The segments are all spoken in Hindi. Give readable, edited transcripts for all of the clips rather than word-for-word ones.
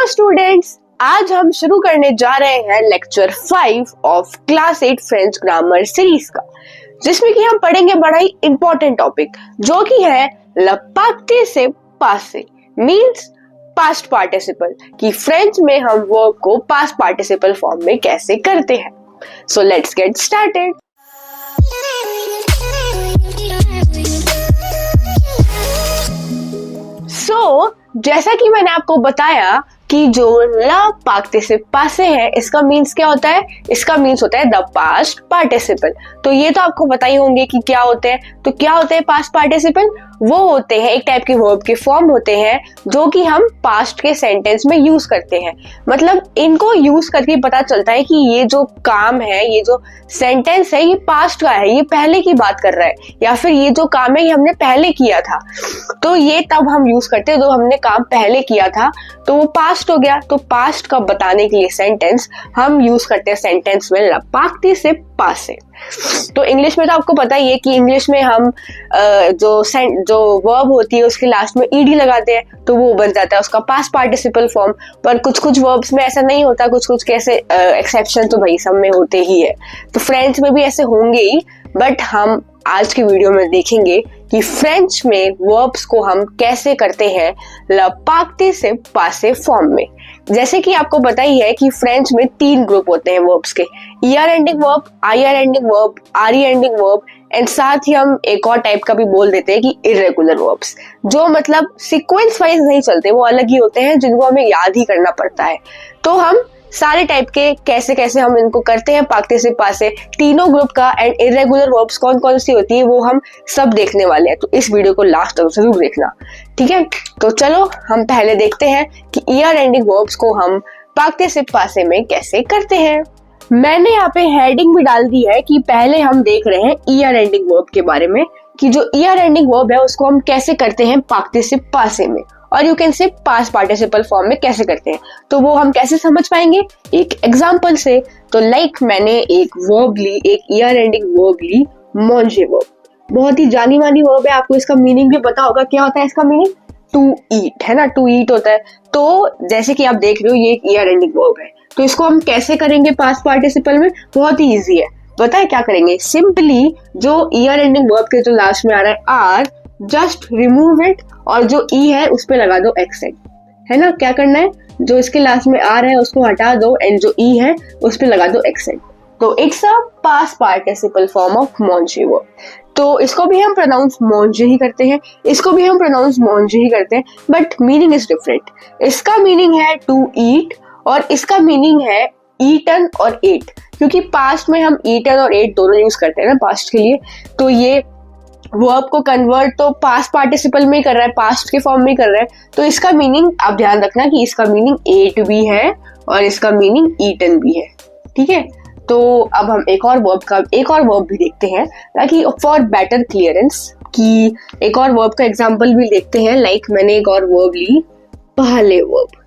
हेलो स्टूडेंट्स, आज हम शुरू करने जा रहे हैं lecture 5 of class 8 French grammar series का, जिसमें कि हम पढ़ेंगे बड़ा ही इंपॉर्टेंट टॉपिक जो कि है लपाकते से पासे मींस पास्ट पार्टिसिपल कि फ्रेंच में हम वर्ब को पास्ट पार्टिसिपल फॉर्म में कैसे करते हैं। So let's get started. जैसा कि मैंने आपको बताया कि जो ला पाकते से पासे है, इसका मीन्स क्या होता है? इसका मीन्स होता है द पास्ट पार्टिसिपल। तो ये तो आपको पता ही होंगे कि क्या होते हैं। तो क्या होते हैं पास्ट पार्टिसिपल? वो होते हैं एक टाइप के वर्ब के फॉर्म होते हैं जो कि हम पास्ट के सेंटेंस में यूज करते हैं। मतलब इनको यूज करके पता चलता है कि ये जो काम है, ये जो सेंटेंस है, ये पास्ट का है, ये पहले की बात कर रहा है, या फिर ये जो काम है ये हमने पहले किया था। तो ये तब हम यूज करते हैं जो हमने काम पहले किया था, तो वो पास्ट हो गया। तो पास्ट का बताने के लिए सेंटेंस हम यूज करते हैं सेंटेंस में लपाकते से पासे। तो इंग्लिश में तो आपको पता ही है कि इंग्लिश में हम जो वर्ब होती है उसके लास्ट में ईडी लगाते हैं, तो वो बन जाता है उसका पास्ट पार्टिसिपल फॉर्म। पर कुछ कुछ वर्ब्स में ऐसा नहीं होता, कुछ कुछ कैसे एक्सेप्शन तो भाई सब में होते ही है। तो फ्रेंच में भी ऐसे होंगे ही, बट हम आज की वीडियो में देखेंगे कि फ्रेंच में वर्ब्स को हम कैसे करते हैं लपाकते से पासे फॉर्म में। जैसे कि आपको पता ही है कि फ्रेंच में 3 ग्रुप होते हैं वर्ब्स के, ER ending verb, IR ending verb, RE ending verb, and साथ ही हम एक और टाइप का भी बोल देते हैं कि इर्रेगुलर वर्ब्स, जो मतलब सीक्वेंस वाइज नहीं चलते, वो अलग ही होते हैं जिनको हमें याद ही करना पड़ता है। तो हम सारे टाइप के कैसे कैसे हम इनको करते हैं पाकते से पासे, तीनों ग्रुप का, एंड इर्रेगुलर वर्ब्स कौन कौन सी होती है वो हम सब देखने वाले हैं। तो इस वीडियो को लास्ट तक जरूर देखना, ठीक है। तो चलो हम पहले देखते हैं कि ईआर एंडिंग वर्ब्स को हम पाकते से पासे में कैसे करते हैं। मैंने यहाँ पे हेडिंग भी डाल दी है कि पहले हम देख रहे हैं ईआर एंडिंग वर्ब के बारे में, कि जो ईआर एंडिंग वर्ब है उसको हम कैसे करते हैं पाकते से पासे में, और you can say past participle form में कैसे करते हैं। तो वो हम कैसे समझ पाएंगे? एक एग्जांपल से। तो लाइक मैंने एक वर्ब ली, एक ईआर एंडिंग वर्ब ली, मांजे वर्ब। बहुत ही जानी मानी वर्ब है, आपको इसका मीनिंग भी पता होगा। क्या होता है इसका मीनिंग? टू ईट, है ना, टू ईट होता है। तो जैसे कि आप देख रहे हो ये एक ईआर एंडिंग वर्ब है, तो इसको हम कैसे करेंगे पास्ट पार्टिसिपल में? बहुत ही ईजी है। पता है क्या करेंगे? सिंपली जो ईआर एंडिंग वर्ब के जो लास्ट में आ रहा है आर, जस्ट रिमूव इट, और जो ई है उस पे लगा दो एक्सेंट, है ना। क्या करना है? जो इसके लास्ट में आर है उसको हटा दो, एंड जो ई है उस पे लगा दो एक्सेंट। तो it's a past participle form of मांजे वर्ब। तो इसको भी हम प्रोनाउंस मांजे ही करते हैं, इसको भी हम प्रोनाउंस मांजे ही करते हैं, बट मीनिंग इज डिफरेंट। इसका मीनिंग है टू ईट और इसका मीनिंग है ईटन और एट, क्योंकि पास्ट में हम ईटन और एट दोनों यूज करते हैं ना पास्ट के लिए। तो ये वर्ब को कन्वर्ट तो पास्ट पार्टिसिपल में ही कर रहा है, पास्ट के फॉर्म में कर रहा है। तो इसका मीनिंग आप ध्यान रखना कि इसका मीनिंग एट भी है और इसका मीनिंग ईटन भी है, ठीक है। तो अब हम एक और वर्ब भी देखते हैं, ताकि फॉर बेटर क्लियरेंस कि एक और वर्ब का एग्जांपल भी देखते हैं। लाइक मैंने एक और वर्ब ली, पहले वर्ब।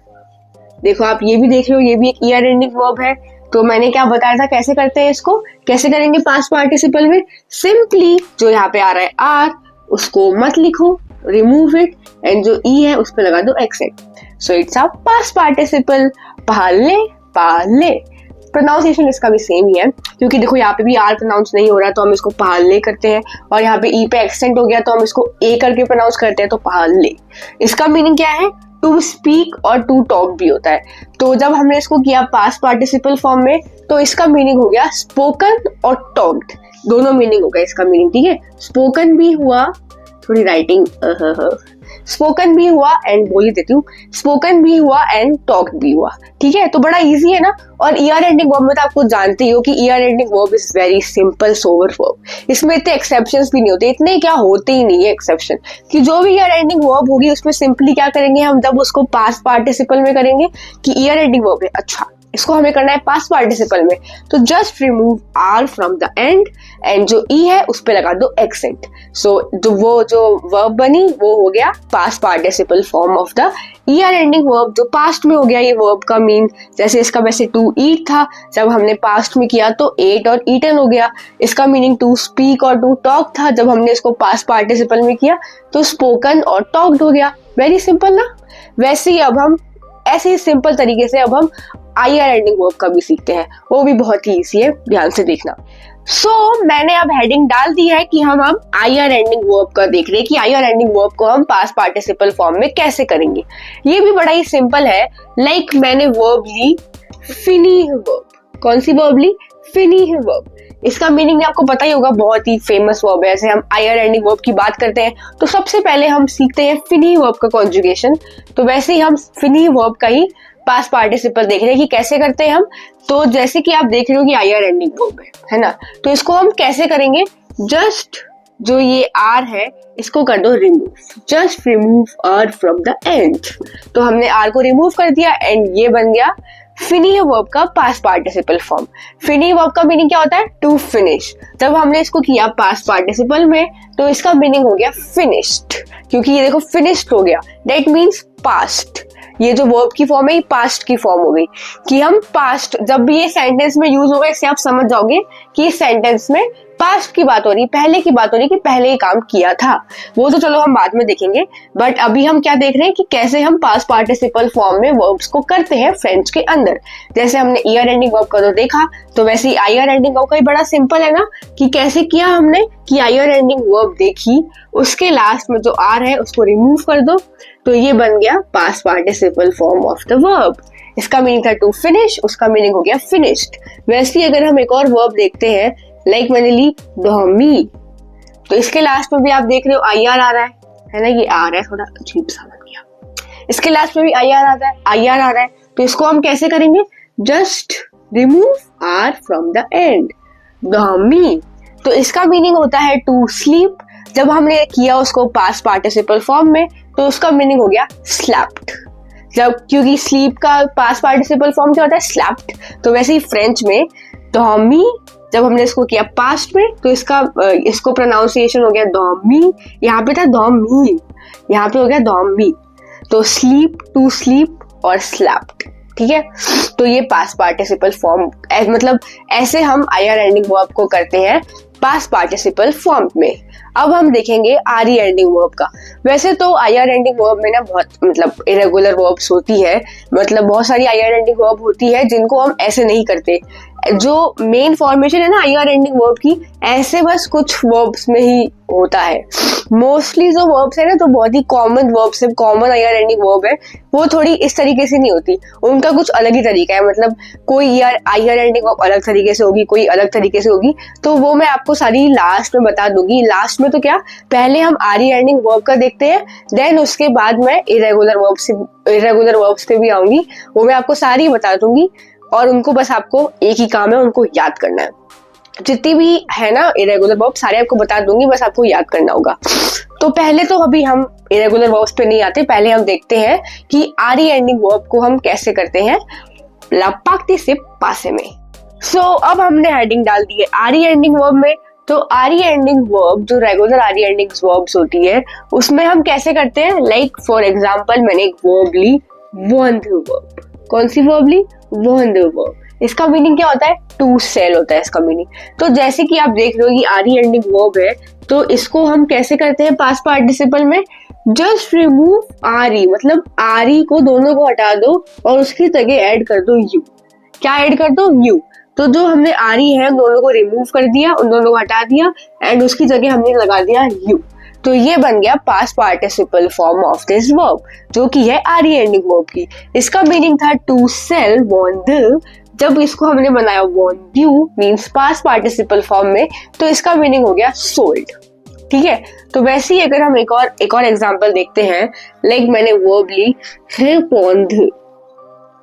देखो आप ये भी देख रहे हो, ये भी एक ईआर एंडिंग वर्ब है। तो मैंने क्या बताया था कैसे करते हैं इसको, कैसे करेंगे पास्ट पार्टिसिपल में? सिंपली जो यहाँ पे आ रहा है आर, उसको मत लिखो, रिमूव इट, एंड जो ई है उस पे लगा दो accent. So it's a past participle, पहले पहले। प्रोनाउंसिएशन इसका भी सेम ही है, क्योंकि देखो यहाँ पे भी आर प्रोनाउंस नहीं हो रहा तो हम इसको पहले करते हैं, और यहाँ पे ई पे एक्सेंट हो गया तो हम इसको ए करके प्रोनाउंस करते हैं, तो पहले। इसका मीनिंग क्या है? टू स्पीक और टू टॉक भी होता है। तो जब हमने इसको किया पास्ट पार्टिसिपल फॉर्म में, तो इसका मीनिंग हो गया स्पोकन और टॉक्ड, दोनों मीनिंग हो गया इसका मीनिंग, ठीक है। स्पोकन भी हुआ, थोड़ी राइटिंग स्पोकन भी हुआ, एंड बोल ही देती हूँ, स्पोकन भी हुआ एंड टॉक भी हुआ, ठीक है। तो बड़ा इजी है ना। और ईआर एंडिंग वर्ब में तो आपको जानते ही हो कि ER ending verb is very simple so our verb. इसमें इतने एक्सेप्शंस भी नहीं होते, इतने क्या होते ही नहीं है एक्सेप्शन, कि जो भी ईआर एंडिंग वर्ब होगी उसमें सिंपली क्या करेंगे हम, जब उसको पास्ट पार्टिसिपल में करेंगे कि ईआर एंडिंग वर्ब है, अच्छा इसको हमें करना है पास्ट पार्टिसिपल में, तो just remove R from the end जो ई है उस पे लगा दो एक्सेंट। सो वो जो वर्ब बनी वो हो गया past participle form of the ER ending verb, जो पास्ट में हो गया। ये वर्ब का मीन, जैसे इसका वैसे टू ईट था, जब हमने पास्ट में किया तो एट और ईटन हो गया। इसका मीनिंग टू स्पीक और टू टॉक था, जब हमने इसको पास्ट पार्टिसिपल में किया तो स्पोकन और टॉक्ड हो गया। वेरी सिंपल ना। वैसे ही अब हम ऐसे ही सिंपल तरीके से अब हम आईआर एंडिंग वर्ब का भी सीखते हैं, वो भी बहुत ही ईजी है, ध्यान से देखना। मैंने अब हेडिंग डाल दी है कि हम अब आईआर एंडिंग वर्ब का देख रहे हैं कि आईआर एंडिंग वर्ब को हम पास्ट पार्टिसिपल फॉर्म में कैसे करेंगे। ये भी बड़ा ही सिंपल है। लाइक मैंने वर्ब ली फिनी वर्ब। कौन सी वर्ब ली? फिनी वर्ब। इसका मीनिंग आपको पता ही होगा, बहुत ही फेमस वर्ब है। ऐसे हम आईआर एंडिंग वर्ब की बात करते हैं तो सबसे पहले हम सीखते हैं फिनी वर्ब का कॉन्जुगेशन। तो वैसे ही हम फिनी वर्ब का ही पास्ट पार्टिसिपल देख रहे हैं कि कैसे करते हैं हम। तो जैसे कि आप देख रहे हो कि आईआर एंडिंग वर्ब है ना, तो इसको हम कैसे करेंगे? जस्ट जो ये आर है इसको कर दो remove. Just remove R from the end. तो हमने आर को रिमूव कर दिया एंड ये बन गया फिनी वर्ब का पास्ट पार्टिसिपल फॉर्म। फिनी वर्ब का मीनिंग क्या होता है? To finish. जब हमने इसको किया पास्ट पार्टिसिपल में तो इसका मीनिंग हो गया फिनिश्ड, क्योंकि ये देखो फिनिश्ड हो गया, दैट मीन्स पास्ट। ये जो वर्ब की फॉर्म है ये पास्ट की फॉर्म हो गई कि हम पास्ट, जब भी ये सेंटेंस में यूज होगा इससे आप समझ जाओगे कि इस सेंटेंस में पास्ट की बात हो रही, पहले की बात हो रही कि पहले ही काम किया था। वो तो चलो हम बाद में देखेंगे, बट अभी हम क्या देख रहे हैं कि कैसे हम पास्ट पार्टिसिपल फॉर्म में वर्ब्स को करते हैं फ्रेंच के अंदर। जैसे हमने ईयर एंडिंग वर्ब का तो देखा, तो वैसे ही आईआर एंडिंग वर्ब का ही बड़ा सिंपल है ना कि कैसे किया हमने कि आईआर एंडिंग वर्ब देखी, उसके लास्ट में जो आर है उसको रिमूव कर दो, तो ये बन गया past participle form of the verb. इसका मीनिंग था टू फिनिश, उसका मीनिंग हो गया फिनिश्ड। वैसे ही अगर हम एक और वर्ब देखते हैं, लाइक मैंने ली डॉमी, तो इसके लास्ट में भी आप देख रहे हो आईआर आ रहा है ना, ये आ रहा है, थोड़ा अजीब सा बन गया। इसके लास्ट में भी आईआर आ रहा है, आईआर आ रहा है, तो इसको हम कैसे करेंगे? Just remove R from the end. डॉमी, तो इसका मीनिंग होता है टू स्लीप। जब हमने किया उसको पास्ट पार्टिसिपल फॉर्म में तो उसका मीनिंग हो गया स्लैप्ड। जब, क्योंकि स्लीप का पास्ट पार्टिसिपल फॉर्म क्या होता है? स्लैप्ड। तो वैसे ही फ्रेंच में डॉमी, जब हमने इसको किया पास्ट में तो इसको प्रोनाउंसिएशन हो गया डॉमी। यहाँ पे था डॉमी, यहाँ पे हो गया डॉमी। तो स्लीप, टू स्लीप और स्लैप्ड, ठीक है। तो ये पास्ट पार्टिसिपल फॉर्म, मतलब ऐसे हम आईआर एंडिंग वर्ब को करते हैं पास्ट पार्टिसिपल फॉर्म में। अब हम देखेंगे आर ई एंडिंग वर्ब का। वैसे तो आईआर एंडिंग वर्ब में ना बहुत मतलब इरेगुलर वर्ब्स होती है, मतलब बहुत सारी आईआर एंडिंग वर्ब होती है जिनको हम ऐसे नहीं करते। जो मेन फॉर्मेशन है ना आईआर एंडिंग वर्ब की, ऐसे बस कुछ वर्ब्स में ही होता है। मोस्टली जो वर्ब्स है ना तो बहुत ही कॉमन वर्ब्स है, कॉमन आईआर एंडिंग वर्ब है, वो थोड़ी इस तरीके से नहीं होती, उनका कुछ अलग ही तरीका है। मतलब कोई आईआर एंडिंग वर्ब अलग तरीके से होगी, कोई अलग तरीके से होगी, तो वो मैं आपको सारी लास्ट में बता दूंगी। लास्ट में तो क्या, पहले हम आर ई एंडिंग वर्ब का देखते हैं, देन उसके बाद मैं इरेगुलर वर्ब्स पे भी आऊंगी, वो मैं आपको सारी बता दूंगी। और उनको बस आपको एक ही काम है, उनको याद करना है। जितनी भी है ना इरेगुलर वर्ब सारे आपको बता दूंगी, बस आपको याद करना होगा। तो पहले तो अभी हम इरेगुलर वर्ब्स पे नहीं आते, पहले हम देखते हैं कि आर ई एंडिंग वर्ब को हम कैसे करते हैं ला पार्टिसिप पासे में। अब हमने हेडिंग डाल दी है आर ई एंडिंग वर्ब में। तो आर ई एंडिंग वर्ब, जो regular R E ending verbs होती है, उसमें हम कैसे करते हैं? लाइक फॉर एग्जाम्पल मैंने एक वर्ब ली वंडरवर्ब। कौन सी वर्ब ली? वंडरवर्ब। इसका मीनिंग क्या होता है? टू सेल होता है इसका मीनिंग। तो जैसे कि आप देख रहे हो कि आर ई एंडिंग वर्ब है, तो इसको हम कैसे करते हैं पास्ट पार्टिसिपल में? जस्ट रिमूव आर ई, मतलब आर ई को दोनों को हटा दो और उसकी जगह ऐड कर दो यू। क्या ऐड कर दो? यू। तो जो हमने आर ई है उन दोनों को रिमूव कर दिया, उन दोनों को हटा दिया एंड उसकी जगह हमने लगा दिया यू। तो ये बन गया past participle form of this verb, जो कि है आर ई एंडिंग वर्ब की। इसका मीनिंग था टू सेल वॉन्ड। जब इसको हमने बनाया वॉन्ड यू मीन्स पास्ट पार्टिसिपल फॉर्म में, तो इसका मीनिंग हो गया सोल्ड, ठीक है। तो वैसे ही अगर हम एक और एग्जांपल देखते हैं, लाइक मैंने वर्ब ली रिस्पॉन्ड,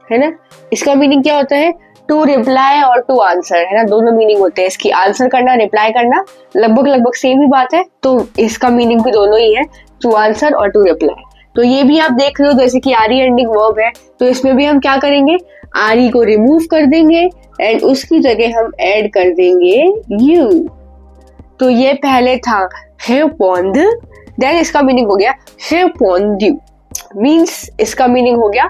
है ना। इसका मीनिंग क्या होता है? टू रिप्लाई और टू आंसर, है ना, दोनों मीनिंग होते हैं इसकी। आंसर करना, रिप्लाई करना लगभग सेम ही बात है, तो इसका मीनिंग भी दोनों ही है, टू आंसर और टू रिप्लाई। तो ये भी आप देख रहे हो जैसे कि आर ई एंडिंग वर्ब है, तो इसमें भी हम क्या करेंगे? आर ई को रिमूव कर देंगे एंड उसकी जगह हम ऐड कर देंगे यू। तो ये पहले था रिस्पॉन्ड, देन इसका मीनिंग हो गया रिस्पॉन्ड यू, मीन्स इसका मीनिंग हो गया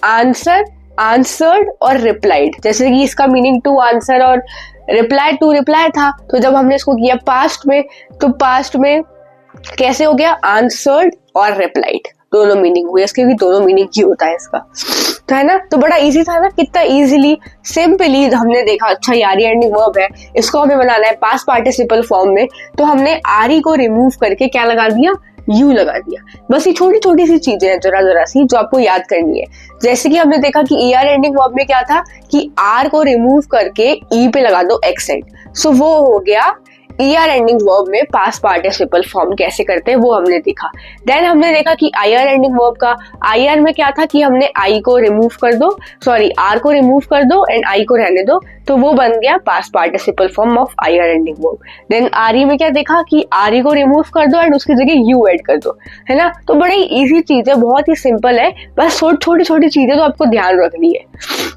आंसर, आंसर्ड और रिप्लाइड। जैसे कि इसका मीनिंग टू आंसर और रिप्लाई टू रिप्लाई था, तो जब हमने इसको किया पास्ट में, तो पास्ट में कैसे हो गया? आंसर्ड और रिप्लाइड। दोनों मीनिंग हुए, इसके भी दोनों मीनिंग ही होता है इसका, तो है ना। तो बड़ा इजी था ना, कितना इजीली सिंपली हमने देखा। अच्छा ये आर एंडिंग वर्ब है, इसको हमें बनाना है पास्ट पार्टिसिपल फॉर्म में, तो हमने आर को रिमूव करके क्या लगा दिया, यू लगा दिया। बस ये छोटी छोटी सी चीजें हैं, जरा जरा सी, जो आपको याद करनी है। जैसे कि हमने देखा कि ई आर एंडिंग वर्ब में क्या था कि आर को रिमूव करके ई पे लगा दो एक्सेंट, सो वो हो गया ई आर एंडिंग वर्ब में पास्ट पार्टिसिपल फॉर्म कैसे करते हैं वो हमने देखा। देन हमने देखा कि आई आर एंडिंग वर्ब का आई आर में क्या था कि हमने आई को रिमूव कर दो, सॉरी आर को रिमूव कर दो एंड आई को रहने दो, तो वो बन गया past participle form of I R ending verb. Then R E में क्या देखा कि आर ई को रिमूव कर दो एंड उसकी जगह यू ऐड कर दो, है ना। तो बड़ी इजी चीज है, बहुत ही सिंपल है, बस छोटी छोटी चीजें तो आपको ध्यान रखनी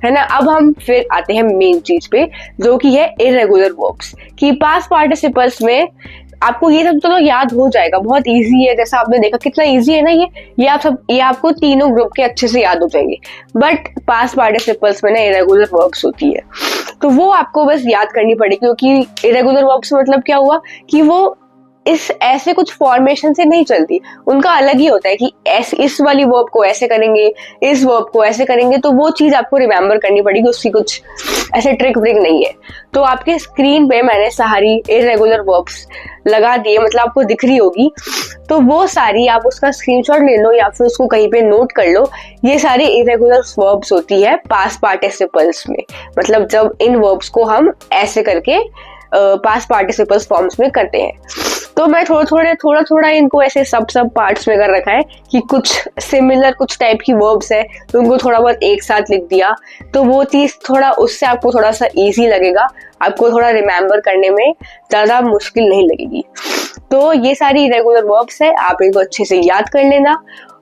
है ना। अब हम फिर आते हैं मेन चीज पे, जो कि है इरेगुलर वर्ब्स। कि पास्ट पार्टिसिपल्स में आपको ये सब तो याद हो जाएगा, बहुत इजी है, जैसा आपने देखा कितना इजी है ना ये आपको तीनों ग्रुप के अच्छे से याद हो जाएंगे। बट पास्ट पार्टिसिपल्स में ना इरेगुलर वर्ब्स होती है, तो वो आपको बस याद करनी पड़ेगी, क्योंकि इरेगुलर वर्ब्स मतलब क्या हुआ कि वो इस ऐसे कुछ फॉर्मेशन से नहीं चलती, उनका अलग ही होता है कि इस वाली वर्ब को ऐसे करेंगे, इस वर्ब को ऐसे करेंगे, तो वो चीज आपको रिमेम्बर करनी पड़ेगी, उसकी कुछ ऐसे ट्रिक व्रिक नहीं है। तो आपके स्क्रीन पे मैंने सारी इरेगुलर वर्ब्स लगा दिए, मतलब आपको दिख रही होगी, तो वो सारी आप उसका स्क्रीनशॉट ले लो या फिर उसको कहीं पे नोट कर लो। ये सारी इरेगुलर वर्ब्स होती है पास्ट पार्टिसिपल्स में, मतलब जब इन वर्ब्स को हम ऐसे करके पास्ट पार्टिसिपल्स फॉर्म्स में करते हैं। तो मैं थोड़ा थोड़ा इनको ऐसे सब पार्ट्स में कर रखा है कि कुछ सिमिलर कुछ टाइप की वर्ब्स है तो उनको थोड़ा बहुत एक साथ लिख दिया, तो वो चीज थोड़ा उससे आपको थोड़ा सा इजी लगेगा, आपको थोड़ा रिमेम्बर करने में ज्यादा मुश्किल नहीं लगेगी। तो ये सारी इरेगुलर वर्ब्स है, आप इनको अच्छे से याद कर लेना,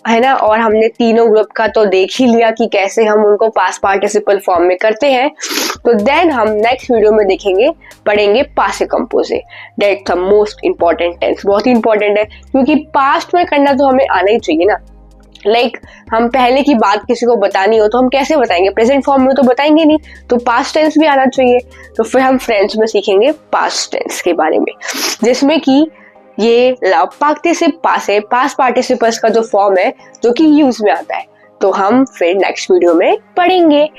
है ना। और हमने तीनों ग्रुप का तो देख ही लिया कि कैसे हम उनको पास्ट पार्टिसिपल फॉर्म में करते हैं। तो देन हम नेक्स्ट वीडियो में देखेंगे, पढ़ेंगे past composite, that's the most important tense. बहुत ही इंपॉर्टेंट है, क्योंकि पास्ट में करना तो हमें आना ही चाहिए ना। लाइक हम पहले की बात किसी को बतानी हो तो हम कैसे बताएंगे, प्रेजेंट फॉर्म में तो बताएंगे नहीं, तो पास्ट टेंस भी आना चाहिए। तो फिर हम फ्रेंच में सीखेंगे पास्ट टेंस के बारे में, जिसमें कि ये पार्टिसिप पास है, पास्ट पार्टिसिपल्स का जो फॉर्म है जो कि यूज में आता है, तो हम फिर नेक्स्ट वीडियो में पढ़ेंगे।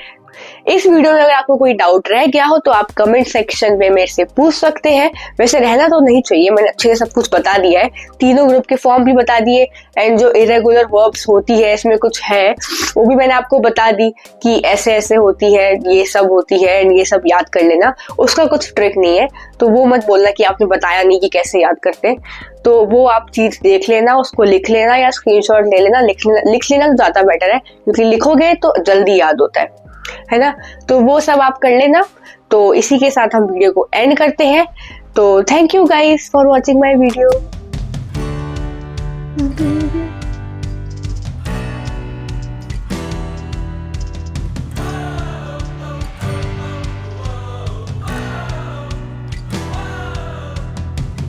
इस वीडियो में अगर आपको कोई डाउट रह गया हो तो आप कमेंट सेक्शन में मेरे से पूछ सकते हैं। वैसे रहना तो नहीं चाहिए, मैंने अच्छे से सब कुछ बता दिया है, तीनों ग्रुप के फॉर्म भी बता दिए, एंड जो इरेगुलर वर्ब्स होती है इसमें कुछ है वो भी मैंने आपको बता दी कि ऐसे ऐसे होती है, ये सब होती है, एंड ये सब याद कर लेना, उसका कुछ ट्रिक नहीं है। तो वो मत बोलना कि आपने बताया नहीं कि कैसे याद करते हैं, तो वो आप चीज देख लेना, उसको लिख लेना या स्क्रीनशॉट ले लेना, लिख लेना तो ज्यादा बेटर है, क्योंकि लिखोगे तो जल्दी याद होता है ना। तो वो सब आप कर लेना। तो इसी के साथ हम वीडियो को एंड करते हैं। तो thank you guys for watching my video.